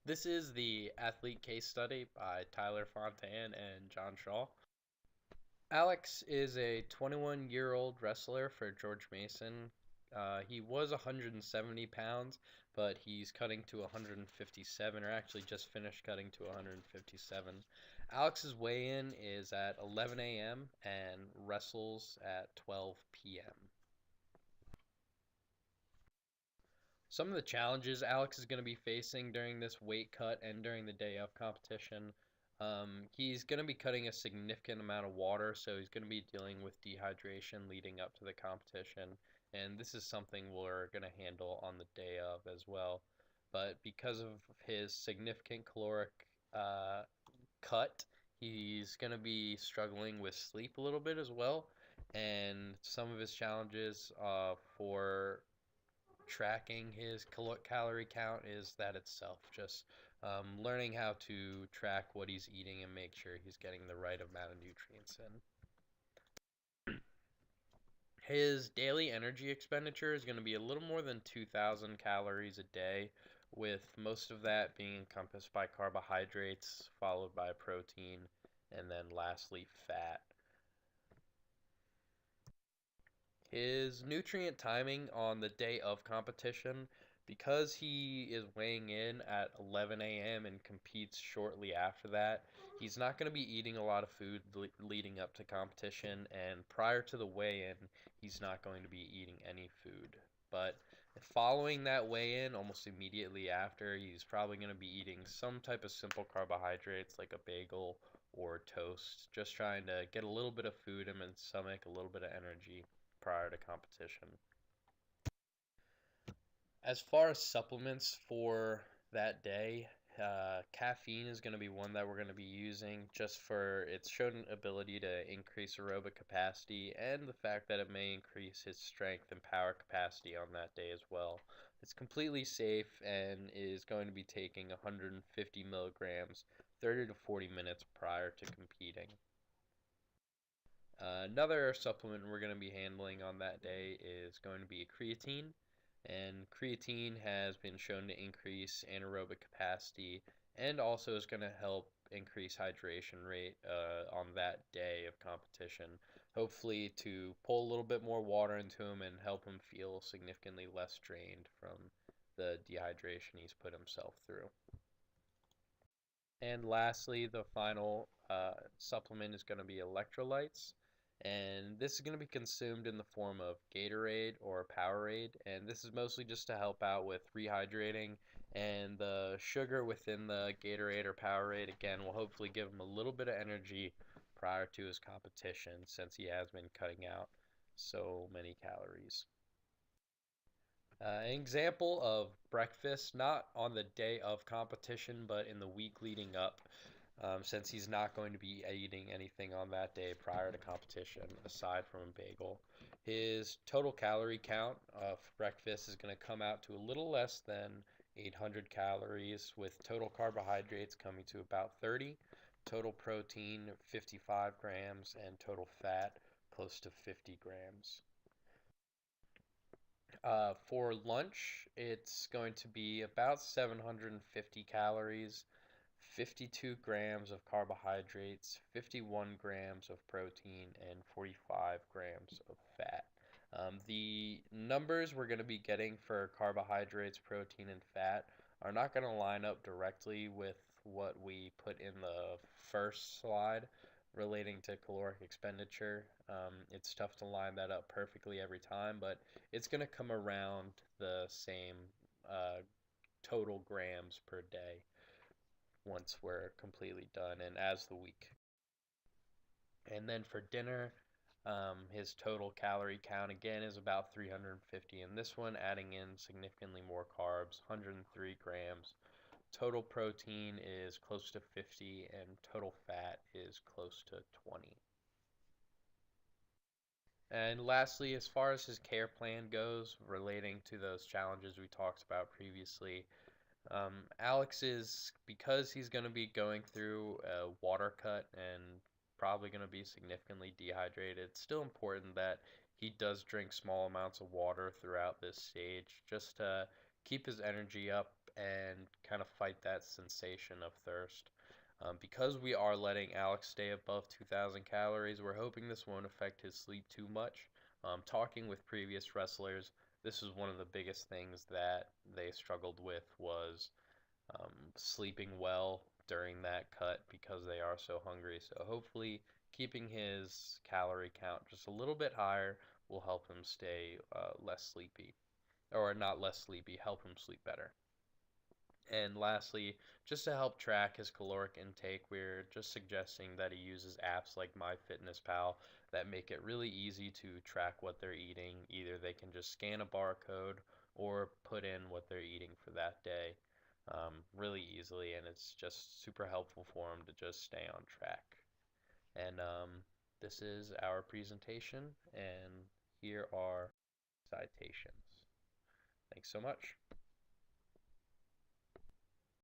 This is the athlete case study by Tyler Fontaine and John Shaw. Alex is a 21-year-old wrestler for George Mason. He was 170 pounds, but he's cutting to 157, or actually just finished cutting to 157. Alex's weigh-in is at 11 a.m. and wrestles at 12 p.m. Some of the challenges Alex is going to be facing during this weight cut and during the day of competition. He's going to be cutting a significant amount of water, so he's going to be dealing with dehydration leading up to the competition. And this is something we're going to handle on the day of as well. But because of his significant caloric cut, he's going to be struggling with sleep a little bit as well. And some of his challenges for tracking his calorie count is that itself. Just learning how to track what he's eating and make sure he's getting the right amount of nutrients in. His daily energy expenditure is going to be a little more than 2,000 calories a day, with most of that being encompassed by carbohydrates, followed by protein, and then lastly, fat. His nutrient timing on the day of competition, because he is weighing in at 11 a.m. and competes shortly after that, he's not going to be eating a lot of food leading up to competition, and prior to the weigh-in, he's not going to be eating any food. But following that weigh-in, almost immediately after, he's probably going to be eating some type of simple carbohydrates like a bagel or toast, just trying to get a little bit of food in his stomach, a little bit of energy prior to competition. As far as supplements for that day, caffeine is going to be one that we're going to be using just for its shown ability to increase aerobic capacity and the fact that it may increase his strength and power capacity on that day as well. It's completely safe and is going to be taking 150 milligrams 30 to 40 minutes prior to competing. Another supplement we're going to be handling on that day is going to be creatine. And creatine has been shown to increase anaerobic capacity and also is going to help increase hydration rate on that day of competition. Hopefully, to pull a little bit more water into him and help him feel significantly less drained from the dehydration he's put himself through. And lastly, the final supplement is going to be electrolytes. And this is going to be consumed in the form of Gatorade or Powerade. And this is mostly just to help out with rehydrating. And the sugar within the Gatorade or Powerade, again, will hopefully give him a little bit of energy prior to his competition since he has been cutting out so many calories. An example of breakfast, not on the day of competition, but in the week leading up, since he's not going to be eating anything on that day prior to competition, aside from a bagel. His total calorie count of breakfast is going to come out to a little less than 800 calories, with total carbohydrates coming to about 30, total protein 55 grams, and total fat close to 50 grams. For lunch, it's going to be about 750 calories, 52 grams of carbohydrates, 51 grams of protein, and 45 grams of fat. The numbers we're going to be getting for carbohydrates, protein, and fat are not going to line up directly with what we put in the first slide relating to caloric expenditure. It's tough to line that up perfectly every time, but it's going to come around the same total grams per day once we're completely done and as the week. And then for dinner, his total calorie count again is about 350, and this one adding in significantly more carbs, 103 grams. Total protein is close to 50, and total fat is close to 20. And lastly, as far as his care plan goes, relating to those challenges we talked about previously, Alex is, because he's going to be going through a water cut and probably going to be significantly dehydrated, it's still important that he does drink small amounts of water throughout this stage just to keep his energy up and kind of fight fight that sensation of thirst. Because we are letting Alex stay above 2,000 calories, we're hoping this won't affect his sleep too much. Talking with previous wrestlers, this is one of the biggest things that they struggled with was sleeping well during that cut because they are so hungry. So hopefully keeping his calorie count just a little bit higher will help him stay less sleepy. Or not less sleepy, help him sleep better. And lastly, just to help track his caloric intake, we're just suggesting that he uses apps like MyFitnessPal that make it really easy to track what they're eating. Either they can just scan a barcode or put in what they're eating for that day really easily, and it's just super helpful for him to just stay on track. And this is our presentation, and here are citations. Thanks so much.